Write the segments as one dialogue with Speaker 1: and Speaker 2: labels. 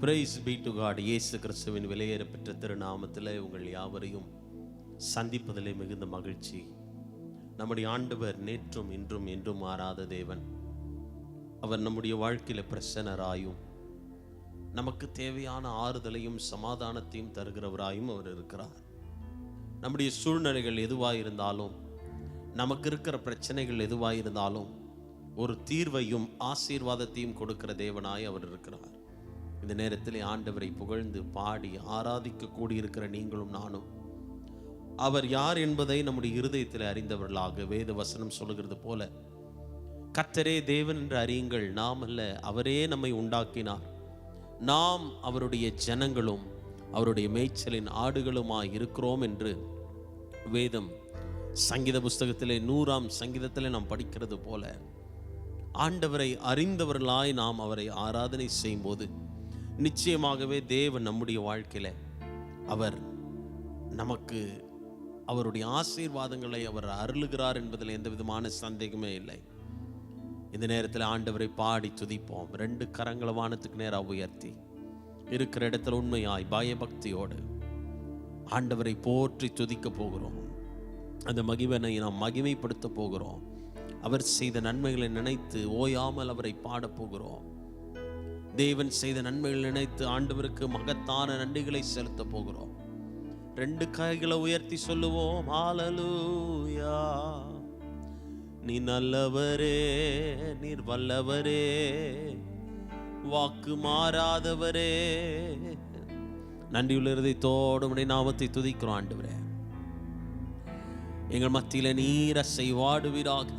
Speaker 1: Price B to God. இயேசு கிறிஸ்துவின் விலையேறப்பெற்ற திருநாமத்தில் உங்கள் யாவரையும் சந்திப்பதிலே மிகுந்த மகிழ்ச்சி. நம்முடைய ஆண்டவர் நேற்றும் இன்றும் என்றும் மாறாத தேவன். அவர் நம்முடைய வாழ்க்கையில் பிரசன்னராயும் நமக்கு தேவையான ஆறுதலையும் சமாதானத்தையும் தருகிறவராயும் அவர் இருக்கிறார். நம்முடைய சூழ்நிலைகள் எதுவாக இருந்தாலும், நமக்கு இருக்கிற பிரச்சனைகள் எதுவாக இருந்தாலும் ஒரு தீர்வையும் ஆசீர்வாதத்தையும் கொடுக்கிற தேவனாய் அவர் இருக்கிறார். இந்த நேரத்தில் ஆண்டவரை புகழ்ந்து பாடி ஆராதிக்க கூடியிருக்கிற நீங்களும் நானும் அவர் யார் என்பதை நம்முடைய இருதயத்தில் அறிந்தவர்களாக, வேத வசனம் சொல்லுகிறது போல, கர்த்தரே தேவன் என்று அறியுங்கள், நாம் அல்ல அவரே நம்மை உண்டாக்கினார், நாம் அவருடைய ஜனங்களும் அவருடைய மேய்ச்சலின் ஆடுகளுமாய் இருக்கிறோம் என்று வேதம் சங்கீத புஸ்தகத்திலே 100ஆம் சங்கீதத்திலே நாம் படிக்கிறது போல, ஆண்டவரை அறிந்தவர்களாய் நாம் அவரை ஆராதனை செய்யும் போது நிச்சயமாகவே தேவன் நம்முடைய வாழ்க்கையில் அவர் நமக்கு அவருடைய ஆசீர்வாதங்களை அவர் அருளுகிறார் என்பதில் எந்த விதமான சந்தேகமே இல்லை. இந்த நேரத்தில் ஆண்டவரை பாடி துதிப்போம். 2 கரங்களை வானத்துக்கு நேராக உயர்த்தி இருக்கிற இடத்துல உண்மையாய் பயபக்தியோடு ஆண்டவரை போற்றி துதிக்க போகிறோம். அந்த மகிமையை நாம் மகிமைப்படுத்த போகிறோம். அவர் செய்த நன்மைகளை நினைத்து ஓயாமல் அவரை பாட போகிறோம். தேவன் செய்த நன்மைகளை நினைத்து ஆண்டவருக்கு மகத்தான நன்றிகளை செலுத்த போகிறோம். 2 கைகளை உயர்த்தி சொல்லுவோம், ஹல்லேலூயா. நீ நல்லவரே, நீர் வல்லவரே, வாக்கு மாறாதவரே. நன்றியுள்ள இருதயத்தோடு உம்முடைய நாமத்தை துதிக்கிறோம். ஆண்டவரே, எங்கள் மத்தியில நீர் அசைவாடுவீராக,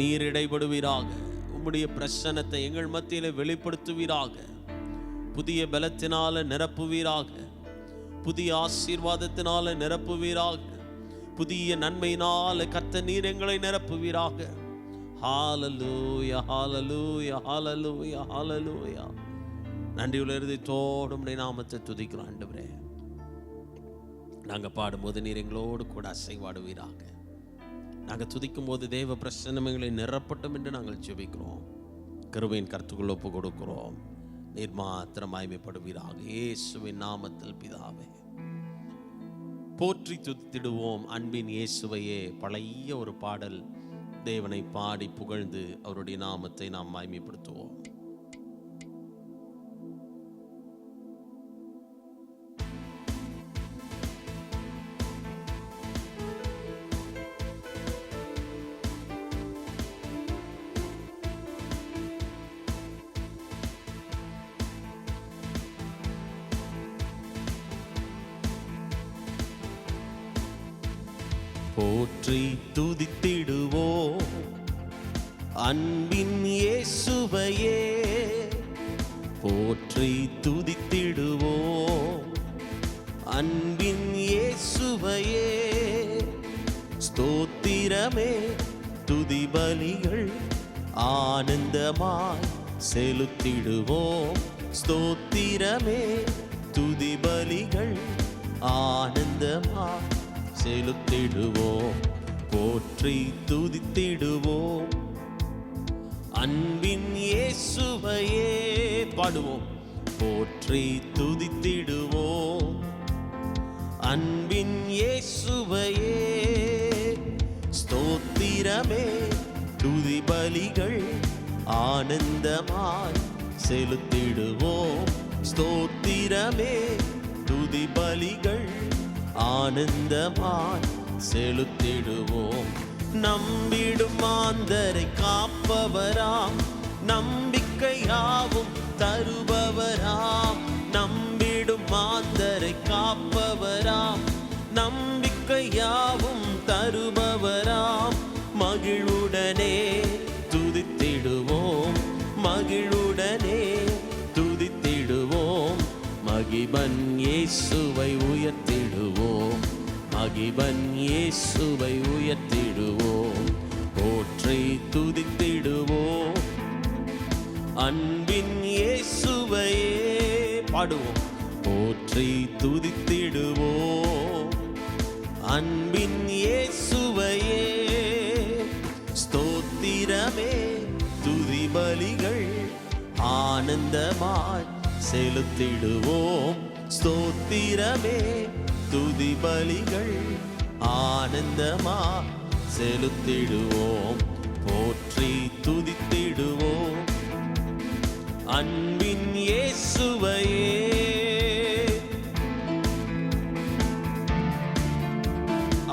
Speaker 1: நீர் இடைபடுவீராக, உம்முடைய பிரசன்னத்தை எங்கள் மத்தியில வெளிப்படுத்துவீராக, புதிய பலத்தினால நிரப்புவீராக, புதிய ஆசீர்வாதத்தினால நிரப்புவீராக, புதிய நன்மையினால கர்த்தர் நீர் எங்களை நிரப்புவீராக. ஹல்லேலூயா, ஹல்லேலூயா, ஹல்லேலூயா, ஹல்லேலூயா. நன்றியுள்ள இருதயத்தோடு உம்முடைய நாமத்தை துதிக்கிறோம். ஆண்டவரே, நாங்கள் பாடும்போது நீர் எங்களோடு கூட அசைவாடுவீராக. நாங்கள் துதிக்கும் போது தேவ பிரசன்னங்களை நிரப்பட்டும் என்று நாங்கள் ஜெபிக்கிறோம். கிருபையின் கருத்துக்குள் ஒப்பு கொடுக்கிறோம். நீர் மாத்திரம் மகிமைப்படுவீராக. இயேசுவின் நாமத்தில் பிதாவே. போற்றி துதித்திடுவோம் அன்பின் இயேசுவையே. பழைய ஒரு பாடல் தேவனை பாடி புகழ்ந்து அவருடைய நாமத்தை நாம் மகிமைப்படுத்துவோம். போற்றி துதித்திடுவோம் அன்பின் இயேசுவையே. போற்றி துதித்திடுவோம் அன்பின் இயேசுவையே. ஸ்தோத்திரமே துதி பலிகள் ஆனந்தமாய் செலுத்திடுவோம். ஸ்தோத்திரமே துதி பலிகள் ஆனந்தமாய் செலுத்திடுவோம். போற்றி துதித்திடுவோம் அன்பின் இயேசுவையே. பாடுவோம். போற்றி துதித்திடுவோம் அன்பின் இயேசுவையே. ஸ்தோத்திரமே துதி பலிகள் ஆனந்தமாய் செலுத்திடுவோம். ஸ்தோத்திரமே துதி பலிகள் ஆனந்தமாய் செலுத்திடுவோம். நம்பிடும் மாந்தரை காப்பவராம், நம்பிக்கையாவும் தருபவராம். நம்பிடும் மாந்தரை காப்பவராம், நம்பிக்கையாவும் தருபவராம். மகிழுடனே துதித்திடுவோம், மகிழுடனே துதித்திடுவோம். மகிபன் இயேசுவை உயர்த்திடுவோம், மகிபன் இயேசுவை உயர்த்திடுவோம். போற்றி துதித்திடுவோம் அன்பின் இயேசுவையே. பாடுவோம். போற்றி துதித்திடுவோம் அன்பின் இயேசுவையே. ஸ்தோத்திரமே துதி பலிகள் ஆனந்தமாய் செலுத்திடுவோம். ஸ்தோத்திரமே துதி பலிகள் ஆனந்தமா செலுத்திடுவோம். போற்றி துதித்திடுவோம் அன்பின் இயேசுவையே.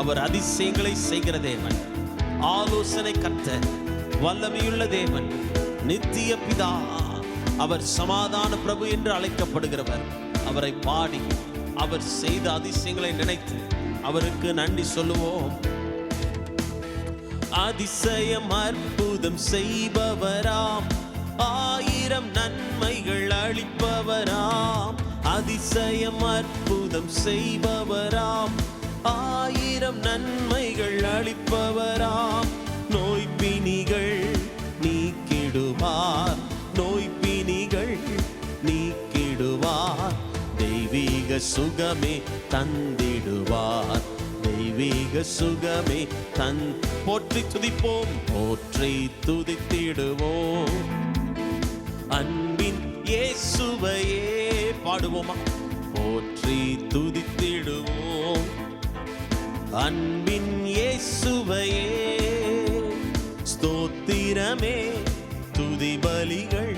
Speaker 1: அவர் அதிசயங்களை செய்கிற தேவன், ஆலோசனை கர்த்தர், வல்லமையுள்ள தேவன், நித்திய பிதா. அவர் சமாதான பிரபு என்று அழைக்கப்படுகிறவர். அவரை பாடி அவர் செய்த அதிசயங்களை நினைத்து அவருக்கு நன்றி சொல்லுவோம். அதிசயம் அற்புதம் செய்பவராம், ஆயிரம் நன்மைகள் அளிப்பவராம். அதிசயம் அற்புதம் செய்பவராம், ஆயிரம் நன்மைகள் அளிப்பவராம். நோய்பிணிகள் நீக்கிடுவார், நோய்பிணிகள் நீக்கிடுவார். தெய்வீக சுகமே தந்திடுவார், தெய்வீக சுகமே போற்றி துதிப்போம், போற்றி துதித்திடுவோம் அன்பின் இயேசுவையே. பாடுவோமா? போற்றி துதித்திடுவோம் அன்பின் இயேசுவையே. ஸ்தோத்திரமே துதி பலிகள்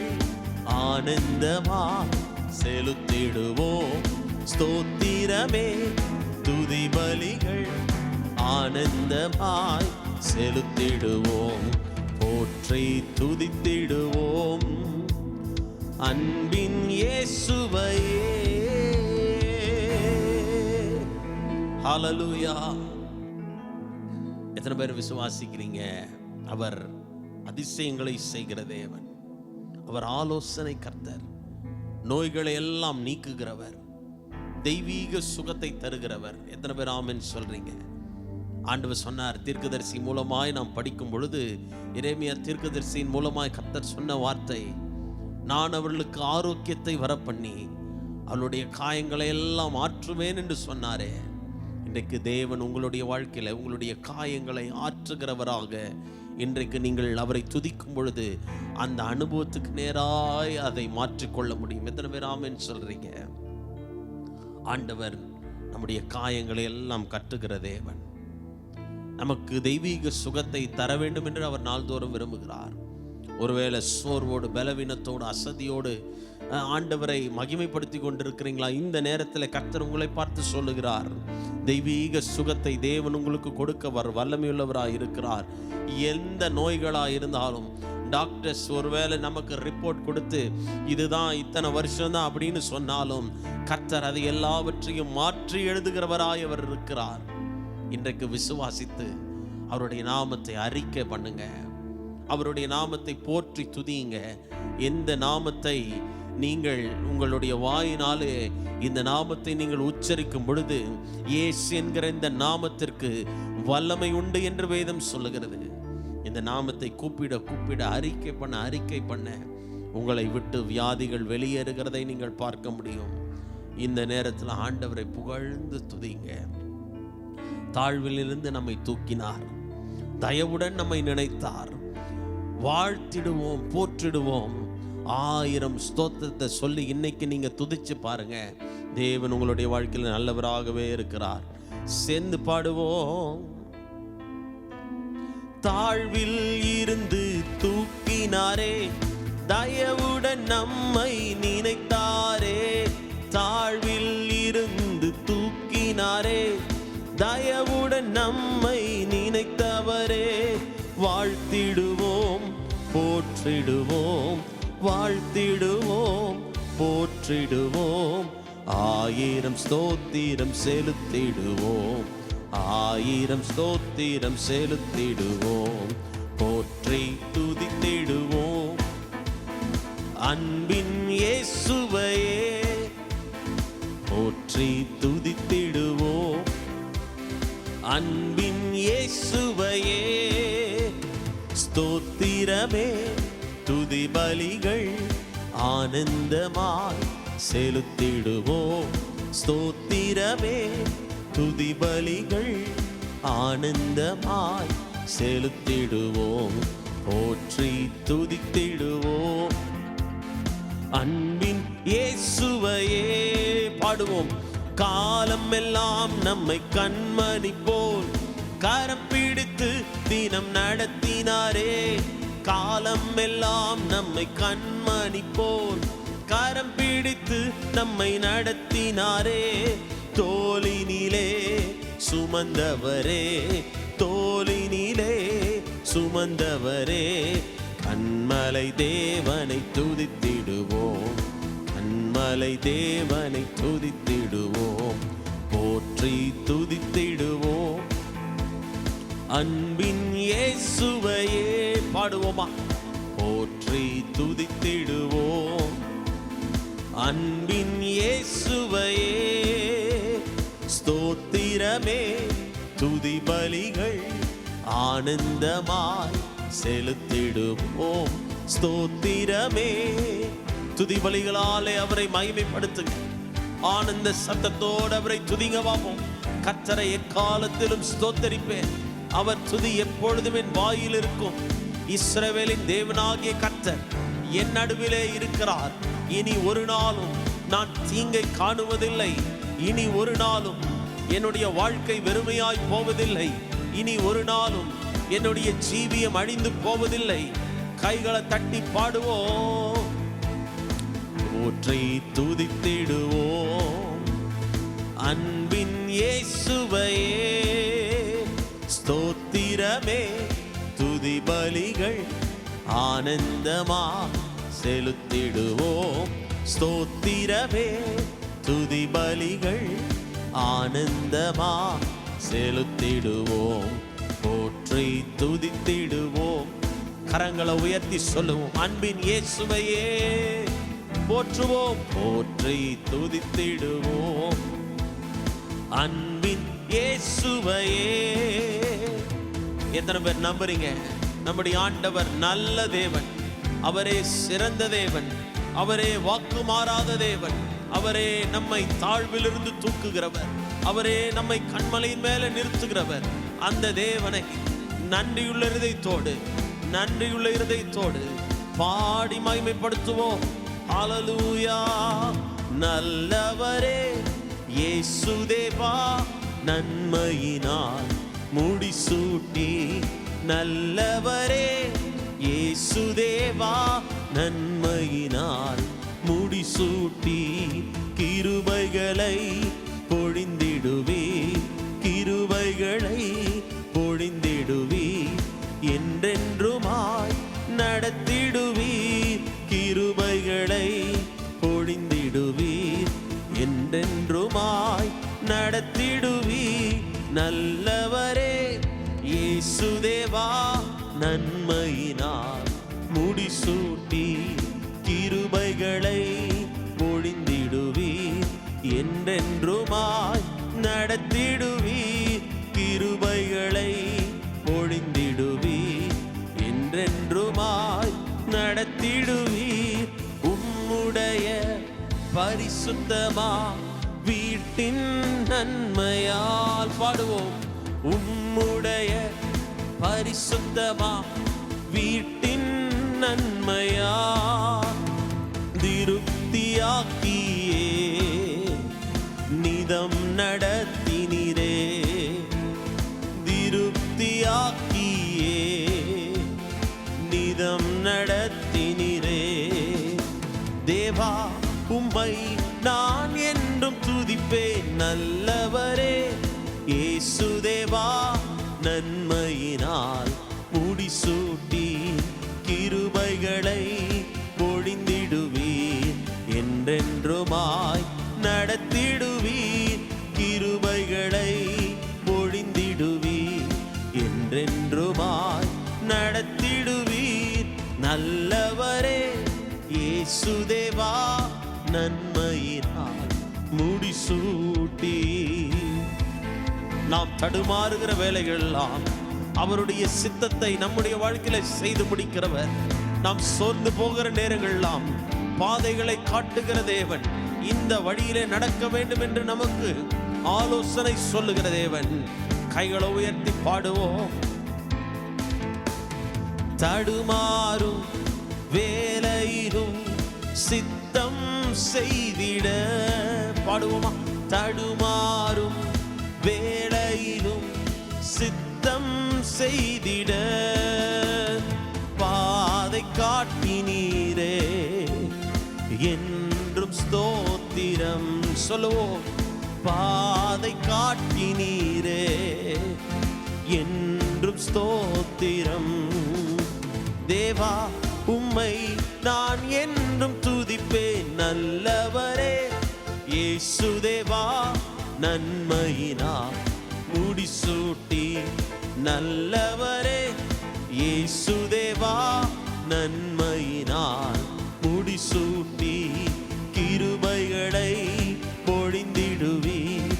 Speaker 1: ஆனந்தமா செலுத்திடுவோம். ஸ்தோத்திரமே துதி பலிகள் ஆனந்தமாய் செலுத்திடுவோம். போற்றி துதித்திடுவோம் அன்பின் இயேசுவையே. ஹல்லேலூயா. எத்தனை பேர் விசுவாசிக்கிறீங்க? அவர் அதிசயங்களை செய்கிற தேவன், அவர் ஆலோசனை கர்த்தர், நோய்களை எல்லாம் நீக்குகிறவர், தெய்வீக சுகத்தை தருகிறவர். எத்தனை பேர் ஆமென் சொல்றீங்க? ஆண்டவர் சொன்னார், தீர்க்கதரிசி மூலமாய் நாம் படிக்கும் பொழுது, எரேமியா தீர்க்கதரிசியின் மூலமாய் கர்த்தர் சொன்ன வார்த்தை, நான் அவர்களுக்கு ஆரோக்கியத்தை வரப்பண்ணி அவளுடைய காயங்களை எல்லாம் ஆற்றுவேன் என்று சொன்னாரே. இன்றைக்கு தேவன் உங்களுடைய வாழ்க்கையில உங்களுடைய காயங்களை ஆற்றுகிறவராக இன்றைக்கு நீங்கள் அவரை துதிக்கும் பொழுது அந்த அனுபவத்துக்கு நேராய் அதை மாற்றிக்கொள்ள முடியும். எத்தனை பேர் ஆமென் சொல்றீங்க? ஆண்டவர் நம்முடைய காயங்களை எல்லாம் கட்டுகிற தேவன், நமக்கு தெய்வீக சுகத்தை தர வேண்டும் என்று அவர் நாள்தோறும் விரும்புகிறார். ஒருவேளை சோர்வோடு, பலவீனத்தோடு, அசதியோடு ஆண்டவரை மகிமைப்படுத்தி கொண்டிருக்கிறீங்களா? இந்த நேரத்தில் கர்த்தர் உங்களை பார்த்து சொல்லுகிறார், தெய்வீக சுகத்தை தேவன் உங்களுக்கு கொடுக்க வல்லமையுள்ளவராக இருக்கிறார். எந்த நோய்களாக இருந்தாலும் டாக்டர்ஸ் ஒருவேளை நமக்கு ரிப்போர்ட் கொடுத்து இதுதான் இத்தனை வருஷம்தான் அப்படின்னு சொன்னாலும் கர்த்தர் அதை எல்லாவற்றையும் மாற்றி எழுதுகிறவராய் அவர் இருக்கிறார். இன்றைக்கு விசுவாசித்து அவருடைய நாமத்தை அறிக்கை பண்ணுங்க, அவருடைய நாமத்தை போற்றி துதியுங்க. எந்த நாமத்தை நீங்கள் உங்களுடைய வாயினாலே இந்த நாமத்தை நீங்கள் உச்சரிக்கும் பொழுது இயேசு என்கிற இந்த நாமத்திற்கு வல்லமை உண்டு என்று வேதம் சொல்லுகிறது. இந்த நாமத்தை கூப்பிட கூப்பிட அறிக்கை பண்ண உங்களை விட்டு வியாதிகள் வெளியேறுகிறதை நீங்கள் பார்க்க முடியும். இந்த நேரத்தில் ஆண்டவரை புகழ்ந்து துதிங்க. தாழ்விலிருந்து நம்மை தூக்கினார், தயவுடன் நம்மை நினைத்தார். வாழ்த்திடுவோம், போற்றிடுவோம். 1000 ஸ்தோத்திரத்தை சொல்லி இன்னைக்கு நீங்க துதிச்சு பாருங்க. தேவன் உங்களுடைய வாழ்க்கையில் நல்லவராகவே இருக்கிறார். சேர்ந்து பாடுவோம். தாழ்வில் இருந்து தூக்கினாரே, தயவுடன் நம்மை நினைத்தாரே. தாழ்வில் இருந்து தூக்கினாரே, தயவுடன் நம்மை நினைத்தவரே. வாழ்த்திடுவோம், போற்றிடுவோம், வாழ்த்திடுவோம், போற்றிடுவோம். 1000 ஸ்தோத்திரம் செலுத்திடுவோம், 1000 ஸ்தோத்திரம் செலுத்திடுவோம். போற்றி துதித்திடுவோம் அன்பின் இயேசுவையே. போற்றி துதித்திடுவோம் அன்பின் இயேசுவையே. ஸ்தோத்திரமே துதி பலிகள் ஆனந்தமாய் செலுத்திடுவோம். ஸ்தோத்திரமே துதி பலிகள் ஆனந்தமாய் செலுத்திடுவோம். போற்றி துதித்திடுவோம் அன்பின் இயேசுவையே பாடுவோம். காலம் எல்லாம் நம்மை கண்மணி போல் கரம் பிடித்து தினம் நடத்தினாரே. காலம் எல்லாம் நம்மை கண்மணி போல் கரம் பிடித்து நம்மை நடத்தினாரே. தோளினிலே சுமந்தவரே, தோளினிலே சுமந்தவரே, கண்மலை தேவனை துதித்திடுவோம், கண்மலை தேவனை துதித்திடுவோம், போற்றி துதித்திடுவோம். அன்பின் இயேசுவையே பாடுவோமா, போற்றி துதித்திடுவோம். அன்பின் இயேசுவையே ஸ்தோத்திரமே, துதி பலிகள் ஆனந்தமாய் செலுத்திடுவோம். ஸ்தோத்திரமே, துதி பலிகளாலே அவரை மகிமைப்படுத்துங்க. ஆனந்த சத்தத்தோடு அவரை துதிங்க வாப்போம். கர்த்தரை எக்காலத்திலும் ஸ்தோத்தரிப்பேன், அவர் துதி எப்பொழுதும் என் வாயில் இருக்கும். இஸ்ரவேலின் தேவனாகிய கர்த்தர் என் நடுவிலே இருக்கிறார். இனி ஒரு நாளும் நான் தீங்கை காணுவதில்லை. இனி ஒரு நாளும் என்னுடைய வாழ்க்கை வெறுமையாய் போவதில்லை. இனி ஒரு நாளும் என்னுடைய ஜீவியம் அழிந்து போவதில்லை. கைகளை தட்டி பாடுவோம், போற்றி துதித்திடுவோம். அன்பின் இயேசுவையே ஸ்தோத்திரமே, துதி பலிகள் ஆனந்தமா செலுத்திடுவோம். ஸ்தோத்திரமே, துதி பலிகள் ஆனந்தமா செலுத்திடுவோம், போற்றி துதித்திடுவோம். கரங்களை உயர்த்தி சொல்லுவோம், அன்பின் இயேசுவையே போற்றுவோம், போற்றி துதித்திடுவோம். அன்பின் இயேசுவையே. எத்தனை பேர் நம்புறீங்க நம்முடைய ஆண்டவர் நல்ல தேவன், அவரே சிறந்த தேவன், அவரே வாக்கு மாறாத தேவன், அவரே நம்மை தாழ்விலிருந்து தூக்குகிறவர், அவரே நம்மை கண்மலையின் மேல நிறுத்துகிறவர். அந்த தேவனை நன்றியுள்ள இருதயத்தோடு, நன்றியுள்ள இருதயத்தோடு பாடி மகிமைப்படுத்துவோம். ஹல்லேலூயா. நல்லவரே இயேசு தேவா, நன்மையினால் முடிசூட்டி. நல்லவரே இயேசு தேவா, நன்மையினால் முடிசூட்டி. கிருபைகளை பொழிந்திடுவே, கிருபைகளை பொழிந்திடுவே, என்றென்றுமாய் நடத்திடுவீர். கிருபைகளை பொழிந்திடுவீர், என்றென்றுமாய் நடத்திடுவீர். நல்லவரே இயேசு தேவா, நன்மையினால் முடிசூட்டி. கிருபைகளை பொழிந்திடுவீர், என்றென்றுமாய் நடத்திடுவீர். கிருபைகளை பொழிந்திடுவீர், என்றென்றுமாய் நடத்திடுவீர். உம்முடைய பரிசுத்தமா வீட்டின் நன்மையால் பாடுவோம். உம்முடைய பரிசுத்தமா வீட்டின் நன்மையா திருப்தியாக்கியே நிதம் நடத்தினீரே. திருப்தியாக்கியே நிதம் நடத்தினீரே. தேவா உம்மை நான் என்றும் துதிப்பேன். நல்லவரே இயேசு தேவா, நன்மையினால் முடிசூட்டி. கிருபைகளை பொழிந்திடுவீர், என்றென்றுமாய் நடத்திடுவீர். கிருபைகளை பொழிந்திடுவீர், என்றென்றுமாய் நடத்திடுவீர். நல்லவரே இயேசு தேவா, நன்மையினால் முடிசூட்டி. நாம் தடுமாறுகிற வேலைகளெல்லாம் அவருடைய சித்தத்தை நம்முடைய வாழ்க்கையில செய்து முடிக்கிறவர். நாம் சோர்ந்து போகிற நேரங்களெல்லாம் பாதைகளை காட்டுகிற தேவன், இந்த வழியிலே நடக்க வேண்டும் என்று நமக்கு ஆலோசனை சொல்லுகிற தேவன். கைகளை உயர்த்தி பாடுவோம். தடுமாறும் வேலையிலும் சித்த செய்திட. பாடுவோமா? தடுமாறும் வேளையிலும் சித்தம் செய்திட பாதை காட்டினீரே, என்றும் ஸ்தோத்திரம். சொல்லுவோம். பாதை காட்டினீரே, என்றும் ஸ்தோத்திரம். தேவா உம்மை நான் என்றும் துதிப்பேன். நல்லவரே இயேசு தேவா, நன்மையினால் முடிசூட்டி. நல்லவரே இயேசு தேவா, நன்மையினால் முடிசூட்டி. கிருபைகளை பொழிந்திடுவீர்,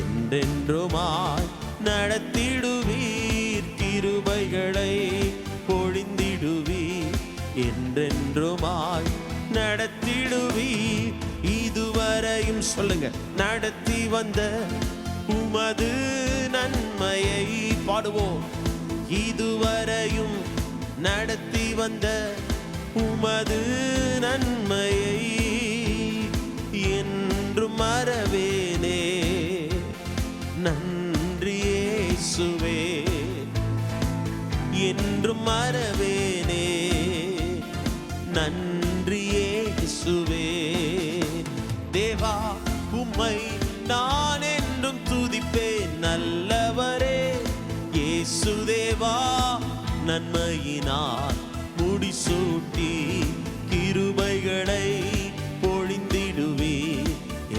Speaker 1: என்றென்றுமாய் நடத்திடுவீர். கிருபைகளை பொழிந்திடுவீர், என்றென்றுமாய் நடத்திடுவீர். இதுவரையும் சொல்லுங்க, நடத்தி வந்த உமது நன்மையை பாடுவோம். இதுவரையும் நடத்தி வந்த உமது நன்மையை என்றும் மறவேனே. நன்றி இயேசுவே, என்றும் மறவேனே. நன்றி இயேசுவே. தேவா உம்மை நான் என்றும் துதிப்பேன். நல்லவரே இயேசு தேவா, நன்மையினால் முடிசூட்டி. கிருபைகளை பொழிந்திடுவீர்,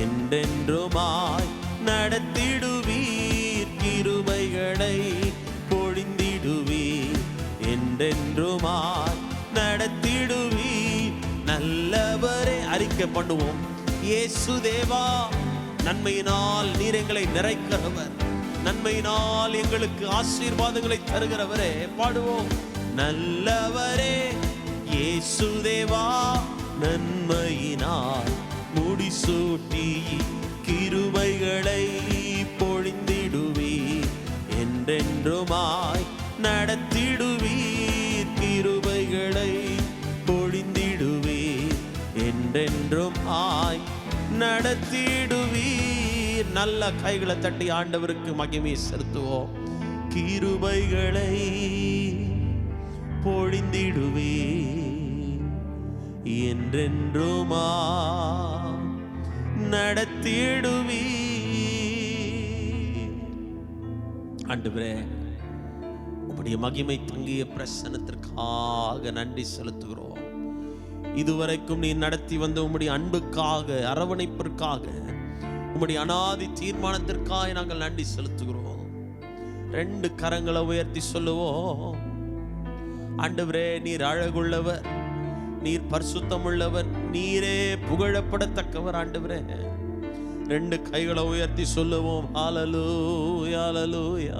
Speaker 1: என்றென்றுமாய் நடத்திடுவீர். கிருபைகளை பொழிந்திடுவீர், என்றென்றுமாய் நடத்திடுவீர். நல்லவரே. அறிக்கை பண்ணுவோம். இயேசு தேவா, நன்மையினால் நீர் எங்களை நிறைக்கிறவர். நன்மையினால் எங்களுக்கு ஆசீர்வாதங்களை தருகிறவரே. பாடுவோம். நல்லவரே இயேசு தேவா, நன்மையினால் முடிசூட்டி. கிருபைகளை பொழிந்திடுவீர், என்றென்றுமாய் நடத்திடுவீர். கிருபைகளை பொழிந்திடுவீர், என்றென்றும் ஆய் நடத்திடுவீர். நல்ல கைகளை தட்டி ஆண்டவருக்கு மகிமை செலுத்துவோம். கிருபைகளை பொழிந்திடுவீர், என்றென்றுமா நடத்திடுவீர். ஆண்டவரே, உம்முடைய மகிமை தங்கிய பிரசன்னத்திற்காக நன்றி செலுத்துகிறோம். இதுவரைக்கும் நீ நடத்தி வந்த உம்முடைய அன்புக்காக, அரவணைப்பிற்காக, உம்முடைய அநாதி தீர்மானத்திற்காக நாங்கள் நன்றி செலுத்துகிறோம். 2 கரங்களை உயர்த்தி சொல்லுவோம். ஆண்டவரே, நீர் அழகுள்ளவர், நீர் பரிசுத்தமுள்ளவர், நீரே புகழப்படத்தக்கவர். ஆண்டவரே, 2 கைகளை உயர்த்தி சொல்லுவோம். ஹல்லேலூயா, ஹல்லேலூயா.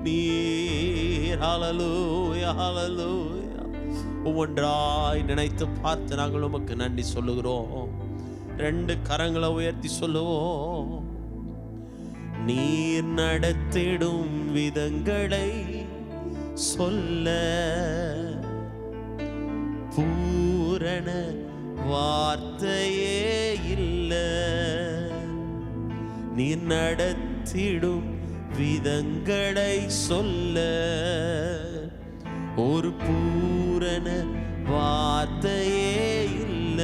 Speaker 1: நீர் ஹல்லேலூயா, ஹல்லேலூயா. ஒவ்வொன்றாய் நினைத்து பார்த்து நாங்கள் உமக்கு நன்றி சொல்லுகிறோம். 2 கரங்களை உயர்த்தி சொல்லுவோம். நீர் நடத்திடும் விதங்களை சொல்ல பூரண வார்த்தையே இல்ல. நீர் நடத்திடும் விதங்களை சொல்ல ஒரு பூரண வார்த்தையே இல்ல.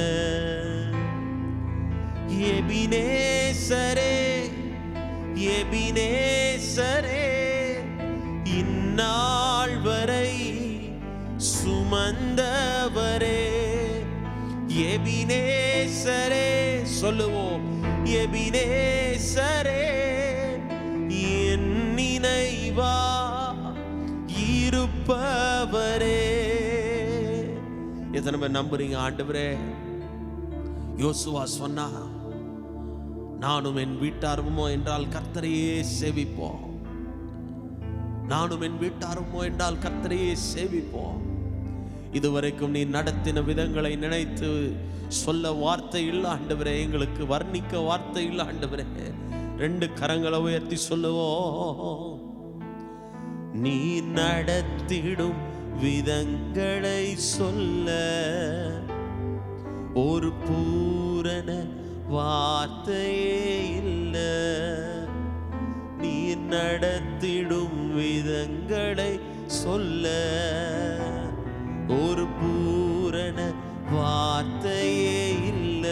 Speaker 1: எபினேசரே, எபினேசரே, இந்நாள் வரை சுமந்தவரே. எபினேசரே சொல்லுவோம். எபினேசரே, என் நினைவா இருப்பவரே. எத்தனை பேர் நம்புறீங்க? ஆண்டவரே, யோசுவா சொன்னா, நானும் என் வீட்டாருமோ என்றால் கர்த்தரையே சேவிப்போம். நானும் என் வீட்டாருமோ என்றால் கர்த்தரையே சேவிப்போம். இதுவரைக்கும் நீ நடத்தின விதங்களை நினைத்து சொல்ல வார்த்தை இல்லை ஆண்டவரே, எங்களுக்கு வர்ணிக்க வார்த்தை இல்லை ஆண்டவரே. 2 கரங்களை உயர்த்தி சொல்லுவோம். நீ நடத்திடும் விதங்களை சொல்ல ஒரு பூரண வார்த்தையே இல்ல, நீர் நடத்திடும் விதங்களை சொல்ல. ஒரு பூரண வார்த்தையே இல்ல.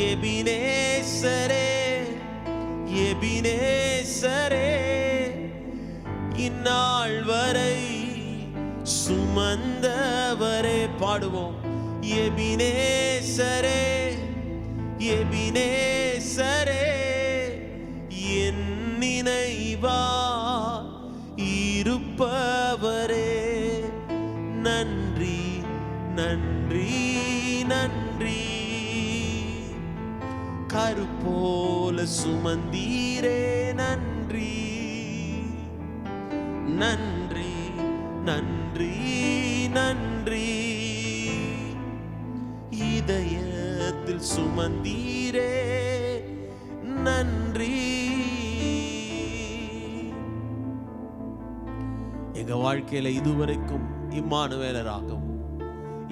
Speaker 1: எபினேசரே, எபினேசரே, இந்நாள் வரை சுமந்தவரே. பாடுவோம். எபினேசரே, எபினேசரே, என் நினைவா இருப்பவரே. நன்றி நன்றி நன்றி. கருப்போல சுமந்தீரே. நன்றி நன்றி நன்றி நன்றி. இதயத்தில் சுமந்தீரே. நன்றி. எங்க வாழ்க்கையில இதுவரைக்கும் இம்மானுவேலராகவும்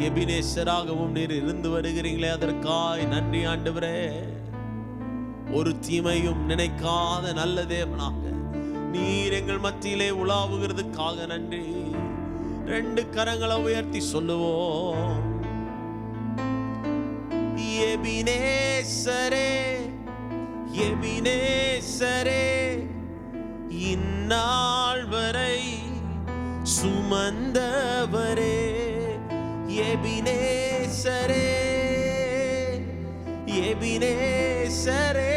Speaker 1: எபினேசராகவும் நீர் இருந்து வருகிறீங்களே, அதற்காய் நன்றி ஆண்டவரே. ஒரு தீமையும் நினைக்காத நல்ல தேவனாக நீர் எங்கள் மத்தியிலே உலாவுகிறதுக்காக நன்றி. 2 கரங்களை உயர்த்தி சொல்லுவோம். எபினேசரே, எபினேசரே, இந்நாள் வரை சுமந்தவரே. எபினேசரே, எபினேசரே,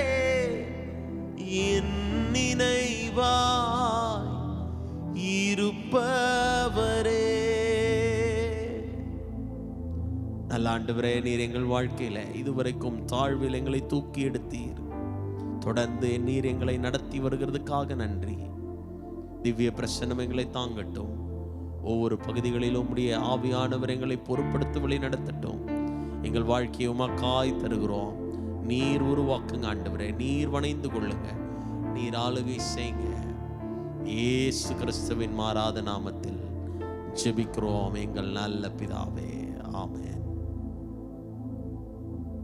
Speaker 1: என் நினைவாய் இருப்பவரே. நல்ல ஆண்டவரே, நீர் எங்கள் வாழ்க்கையில இதுவரைக்கும் தாழ்வில் எங்களை தூக்கி எடுத்தீர். தொடர்ந்து நீர் எங்களை நடத்தி வருகிறதுக்காக நன்றி. திவ்ய பிரசன்னம் எங்களை தாங்கட்டும். ஒவ்வொரு பகுதிகளிலும் உம்முடைய ஆவியானவர் எங்களை பொறுப்படுத்தி வழி நடத்தட்டும். எங்கள் வாழ்க்கையை உமக்காய் தருகிறோம். நீர் உருவாக்குங்க ஆண்டவரே. நீர் வணைந்து கொள்ளுங்க. நீர் ஆளுகை செய்யுங்க. இயேசு கிறிஸ்துவின் மாறாத நாமத்தில் ஜெபிக்கிறோம் எங்கள் நல்ல பிதாவே. ஆமென்.